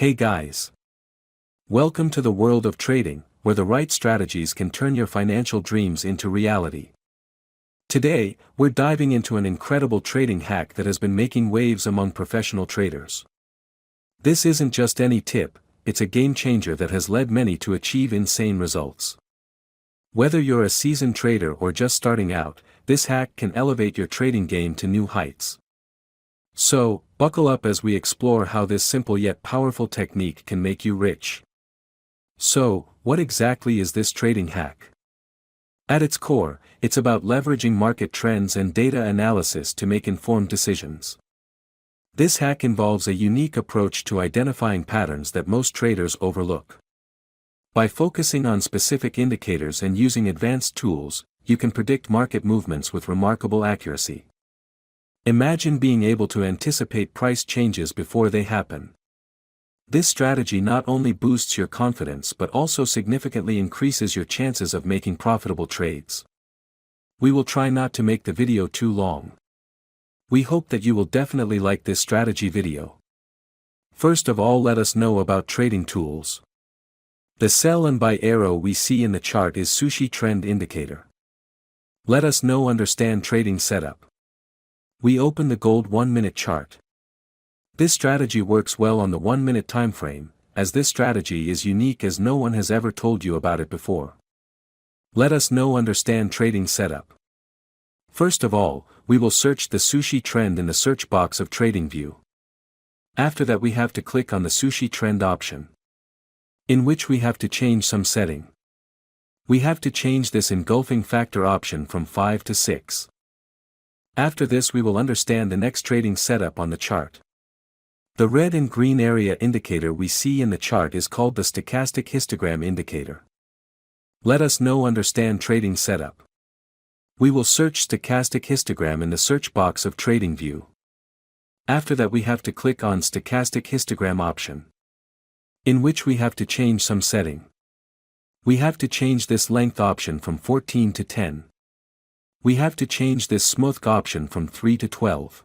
Hey guys! Welcome to the world of trading, where the right strategies can turn your financial dreams into reality. Today, we're diving into an incredible trading hack that has been making waves among professional traders. This isn't just any tip, it's a game changer that has led many to achieve insane results. Whether you're a seasoned trader or just starting out, this hack can elevate your trading game to new heights. So, buckle up as we explore how this simple yet powerful technique can make you rich. So, what exactly is this trading hack? At its core, it's about leveraging market trends and data analysis to make informed decisions. This hack involves a unique approach to identifying patterns that most traders overlook. By focusing on specific indicators and using advanced tools, you can predict market movements with remarkable accuracy. Imagine being able to anticipate price changes before they happen. This strategy not only boosts your confidence but also significantly increases your chances of making profitable trades. We will try not to make the video too long. We hope that you will definitely like this strategy video. First of all, let us know about trading tools. The sell and buy arrow we see in the chart is Sushi Trend Indicator. Let us know understand trading setup. We open the gold 1-minute chart. This strategy works well on the 1-minute time frame, as this strategy is unique as no one has ever told you about it before. Let us know understand trading setup. First of all, we will search the sushi trend in the search box of Tradingview. After that we have to click on the sushi trend option, in which we have to change some setting. We have to change this engulfing factor option from 5 to 6. After this we will understand the next trading setup on the chart. The red and green area indicator we see in the chart is called the stochastic histogram indicator. Let us know understand trading setup. We will search stochastic histogram in the search box of Tradingview. After that we have to click on stochastic histogram option, in which we have to change some setting. We have to change this length option from 14 to 10. We have to change this smooth option from 3 to 12.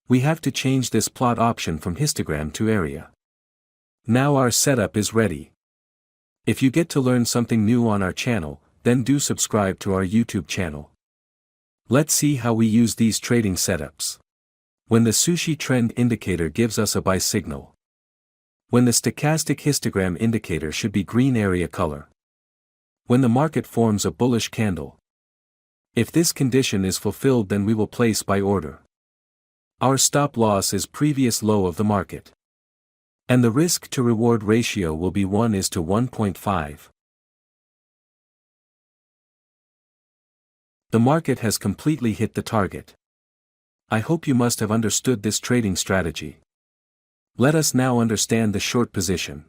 We have to change this plot option from histogram to area. Now our setup is ready. If you get to learn something new on our channel, then do subscribe to our YouTube channel. Let's see how we use these trading setups. When the sushi trend indicator gives us a buy signal. When the stochastic histogram indicator should be green area color. When the market forms a bullish candle. If this condition is fulfilled, then we will place buy order. Our stop loss is previous low of the market. And the risk to reward ratio will be 1:1.5. The market has completely hit the target. I hope you must have understood this trading strategy. Let us now understand the short position.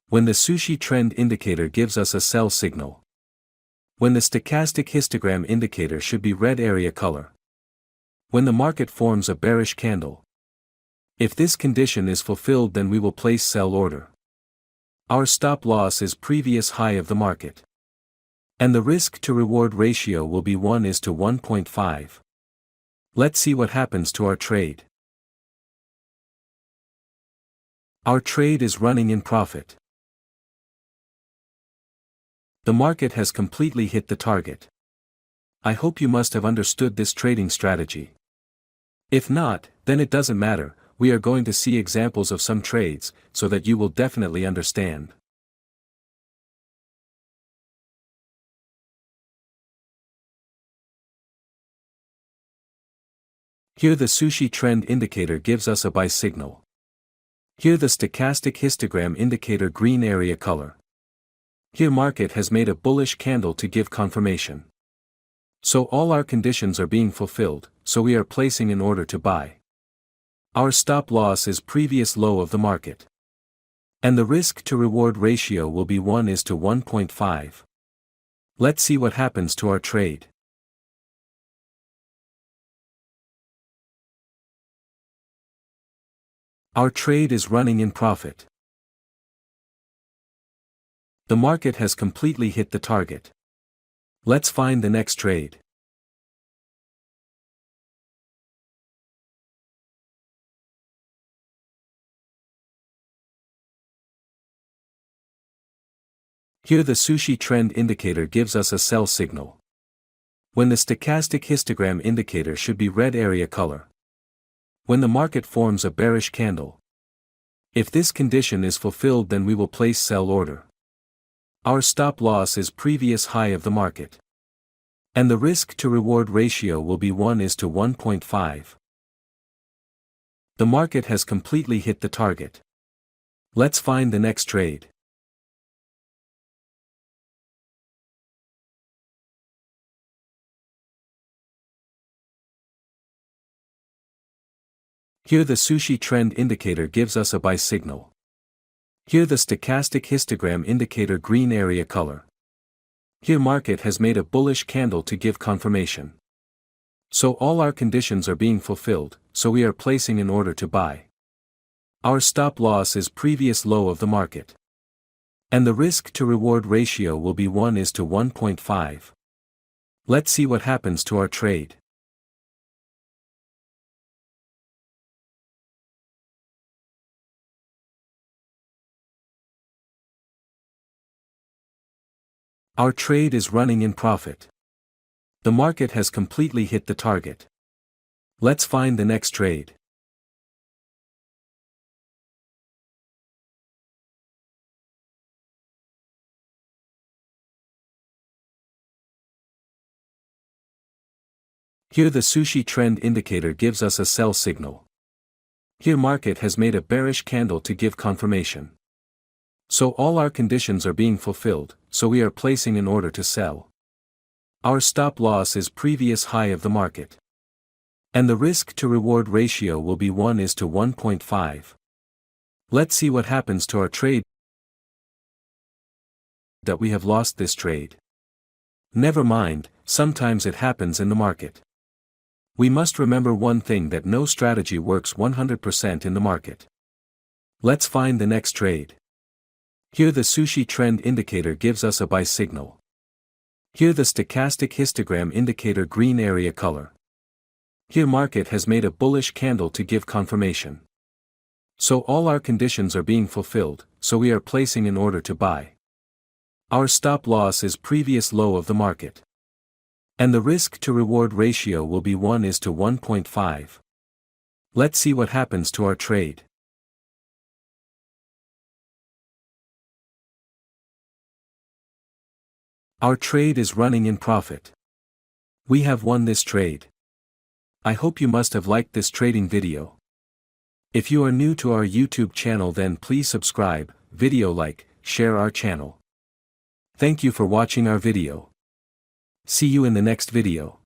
When the sushi trend indicator gives us a sell signal. When the stochastic histogram indicator should be red area color. When the market forms a bearish candle. If this condition is fulfilled, then we will place sell order. Our stop loss is previous high of the market. And the risk to reward ratio will be 1:1.5. Let's see what happens to our trade. Our trade is running in profit. The market has completely hit the target. I hope you must have understood this trading strategy. If not, then it doesn't matter, we are going to see examples of some trades, so that you will definitely understand. Here the sushi trend indicator gives us a buy signal. Here the stochastic histogram indicator green area color. Here market has made a bullish candle to give confirmation. So all our conditions are being fulfilled, so we are placing an order to buy. Our stop loss is previous low of the market. And the risk to reward ratio will be 1:1.5. Let's see what happens to our trade. Our trade is running in profit. The market has completely hit the target. Let's find the next trade. Here the sushi trend indicator gives us a sell signal. When the stochastic histogram indicator should be red area color. When the market forms a bearish candle. If this condition is fulfilled, then we will place sell order. Our stop loss is previous high of the market. And the risk to reward ratio will be 1:1.5. The market has completely hit the target. Let's find the next trade. Here the sushi trend indicator gives us a buy signal. Here the stochastic histogram indicator green area color. Here market has made a bullish candle to give confirmation. So all our conditions are being fulfilled, so we are placing an order to buy. Our stop loss is previous low of the market. And the risk to reward ratio will be 1:1.5. Let's see what happens to our trade. Our trade is running in profit. The market has completely hit the target. Let's find the next trade. Here the sushi trend indicator gives us a sell signal. Here market has made a bearish candle to give confirmation. So all our conditions are being fulfilled, so we are placing an order to sell. Our stop loss is previous high of the market. And the risk to reward ratio will be 1:1.5. Let's see what happens to our trade. That we have lost this trade. Never mind, sometimes it happens in the market. We must remember one thing, that no strategy works 100% in the market. Let's find the next trade. Here the sushi trend indicator gives us a buy signal. Here the stochastic histogram indicator green area color. Here market has made a bullish candle to give confirmation. So all our conditions are being fulfilled, so we are placing an order to buy. Our stop loss is previous low of the market. And the risk to reward ratio will be 1:1.5. Let's see what happens to our trade. Our trade is running in profit. We have won this trade. I hope you must have liked this trading video. If you are new to our YouTube channel, then please subscribe, video like, share our channel. Thank you for watching our video. See you in the next video.